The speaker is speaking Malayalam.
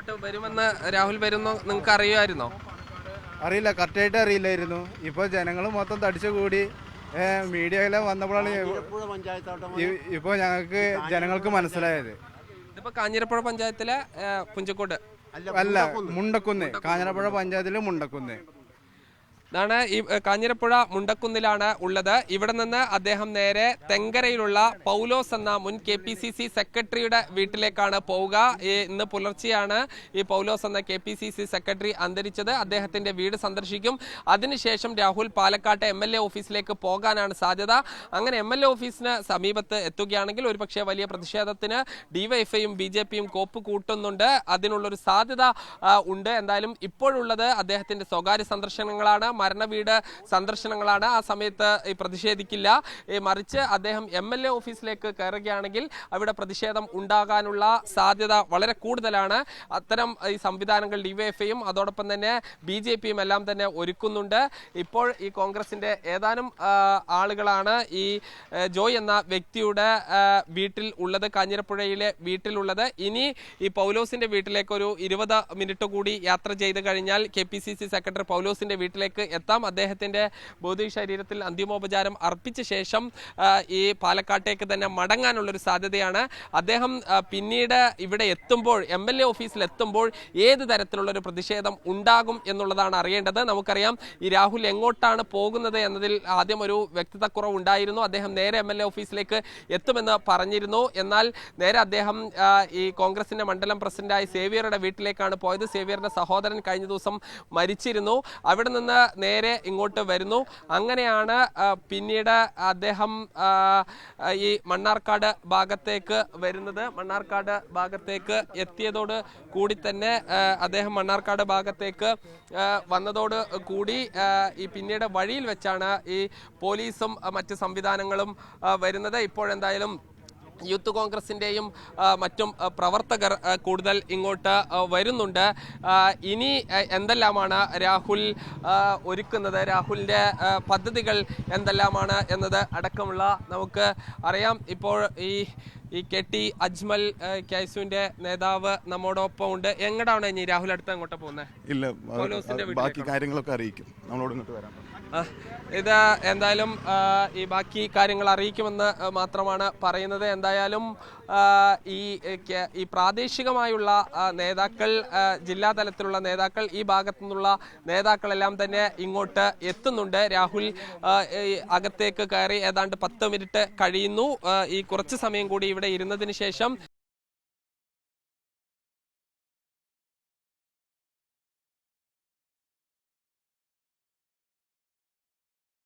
ഇങ്ങോട്ട് വരുമെന്ന് രാഹുൽ വരുന്നു നിങ്ങൾക്ക് അറിയുമായിരുന്നോ? അറിയില്ല, കറക്റ്റായിട്ട് അറിയില്ലായിരുന്നു. ഇപ്പോൾ ജനങ്ങൾ മൊത്തം തടിച്ചുകൂടി മീഡിയയിലെ വന്നപ്പോഴാണ് ഇപ്പോൾ ഞങ്ങൾക്ക് ജനങ്ങൾക്ക് മനസ്സിലായത്. ഇതിപ്പോ കാഞ്ഞിരപ്പുഴ പഞ്ചായത്തിലെ പുഞ്ചക്കോട് അല്ല, മുണ്ടക്കുന്ന്, കാഞ്ഞിരപ്പുഴ പഞ്ചായത്തിലെ മുണ്ടക്കുന്ന്. ഇതാണ് ഈ കാഞ്ഞിരപ്പുഴ മുണ്ടക്കുന്നിലാണ് ഉള്ളത്. ഇവിടെ നിന്ന് അദ്ദേഹം നേരെ തെങ്കരയിലുള്ള പൗലോസ് എന്ന മുൻ KPCC സെക്രട്ടറിയുടെ വീട്ടിലേക്കാണ് പോവുക. ഇന്ന് പുലർച്ചെയാണ് ഈ പൗലോസ് എന്ന KPCC സെക്രട്ടറി അന്തരിച്ചത്. അദ്ദേഹത്തിന്റെ വീട് സന്ദർശിക്കും. അതിനുശേഷം രാഹുൽ പാലക്കാട്ടെ MLA ഓഫീസിലേക്ക് പോകാനാണ് സാധ്യത. അങ്ങനെ MLA ഓഫീസിന് സമീപത്ത് എത്തുകയാണെങ്കിൽ ഒരുപക്ഷെ വലിയ പ്രതിഷേധത്തിന് DYFIയും BJPയും കോപ്പ് കൂട്ടുന്നുണ്ട്. അതിനുള്ളൊരു സാധ്യത ഉണ്ട്. എന്തായാലും ഇപ്പോഴുള്ളത് അദ്ദേഹത്തിന്റെ സ്വകാര്യ സന്ദർശനങ്ങളാണ്, മരണവീട് സന്ദർശനങ്ങളാണ്. ആ സമയത്ത് പ്രതിഷേധിക്കില്ല. മറിച്ച് അദ്ദേഹം MLA ഓഫീസിലേക്ക് കയറുകയാണെങ്കിൽ അവിടെ പ്രതിഷേധം ഉണ്ടാകാനുള്ള സാധ്യത വളരെ കൂടുതലാണ്. അത്തരം ഈ സംവിധാനങ്ങൾ DYFIയും അതോടൊപ്പം തന്നെ BJPയും എല്ലാം തന്നെ ഒരുക്കുന്നുണ്ട്. ഇപ്പോൾ ഈ കോൺഗ്രസിന്റെ ഏതാനും ആളുകളാണ് ഈ ജോയ് എന്ന വ്യക്തിയുടെ വീട്ടിൽ ഉള്ളത്, കാഞ്ഞിരപ്പുഴയിലെ വീട്ടിലുള്ളത്. ഇനി ഈ പൗലോസിന്റെ വീട്ടിലേക്ക് ഒരു 20 മിനിറ്റ് കൂടി യാത്ര ചെയ്ത് കഴിഞ്ഞാൽ KPCC സെക്രട്ടറി പൗലോസിന്റെ വീട്ടിലേക്ക് എത്താം. അദ്ദേഹത്തിന്റെ ഭൗതിക ശരീരത്തിൽ അന്തിമോപചാരം അർപ്പിച്ച ശേഷം ഈ പാലക്കാട്ടേക്ക് തന്നെ മടങ്ങാനുള്ളൊരു സാധ്യതയാണ്. അദ്ദേഹം പിന്നീട് ഇവിടെ എത്തുമ്പോൾ, MLA ഓഫീസിൽ എത്തുമ്പോൾ ഏത് തരത്തിലുള്ളൊരു പ്രതിഷേധം ഉണ്ടാകും എന്നുള്ളതാണ് അറിയേണ്ടത്. നമുക്കറിയാം ഈ രാഹുൽ എങ്ങോട്ടാണ് പോകുന്നത് എന്നതിൽ ആദ്യം ഒരു വ്യക്തതക്കുറവ് ഉണ്ടായിരുന്നു. അദ്ദേഹം നേരെ MLA ഓഫീസിലേക്ക് എത്തുമെന്ന് പറഞ്ഞിരുന്നു. എന്നാൽ നേരെ അദ്ദേഹം ഈ കോൺഗ്രസിന്റെ മണ്ഡലം പ്രസിഡന്റായ സേവ്യറുടെ വീട്ടിലേക്കാണ് പോയത്. സേവ്യറുടെ സഹോദരൻ കഴിഞ്ഞ ദിവസം മരിച്ചിരുന്നു. അവിടെ നിന്ന് നേരെ ഇങ്ങോട്ട് വരുന്നു. അങ്ങനെയാണ് പിന്നീട് അദ്ദേഹം ഈ മണ്ണാർക്കാട് ഭാഗത്തേക്ക് വരുന്നത്. മണ്ണാർക്കാട് ഭാഗത്തേക്ക് എത്തിയതോട് കൂടി തന്നെ അദ്ദേഹം മണ്ണാർക്കാട് ഭാഗത്തേക്ക് വന്നതോട് കൂടി ഈ പിന്നീട് വഴിയിൽ വെച്ചാണ് ഈ പോലീസും മറ്റ് സംവിധാനങ്ങളും വരുന്നത്. ഇപ്പോഴെന്തായാലും യൂത്ത് കോൺഗ്രസിന്റെയും മറ്റും പ്രവർത്തകർ കൂടുതൽ ഇങ്ങോട്ട് വരുന്നുണ്ട്. ഇനി എന്തെല്ലാമാണ് രാഹുൽ ഒരുക്കുന്നത്, രാഹുലിന്റെ പദ്ധതികൾ എന്തെല്ലാമാണ് എന്നത് അടക്കമുള്ള നമുക്ക് അറിയാം. ഇപ്പോൾ ഈ KT അജ്മൽ KSUവിന്റെ നേതാവ് നമ്മോടൊപ്പം ഉണ്ട്. എങ്ങടാണ് ഇനി രാഹുൽ അടുത്ത് അങ്ങോട്ട് പോകുന്നത്? ഇല്ല, ബാക്കി കാര്യങ്ങളൊക്കെ അറിയിക്കും, നമ്മളോട് ഇങ്ങോട്ട് വരാം. ഇത് എന്തായാലും ഈ ബാക്കി കാര്യങ്ങൾ അറിയിക്കുമെന്ന് മാത്രമാണ് പറയുന്നത്. എന്തായാലും ഈ പ്രാദേശികമായുള്ള നേതാക്കൾ, ജില്ലാ തലത്തിലുള്ള നേതാക്കൾ, ഈ ഭാഗത്തു നിന്നുള്ള നേതാക്കളെല്ലാം തന്നെ ഇങ്ങോട്ട് എത്തുന്നുണ്ട്. രാഹുൽ അകത്തേക്ക് കയറി ഏതാണ്ട് 10 മിനിറ്റ് കഴിയുന്നു. ഈ കുറച്ച് സമയം കൂടി ഇവിടെ ഇരുന്നതിന് ശേഷം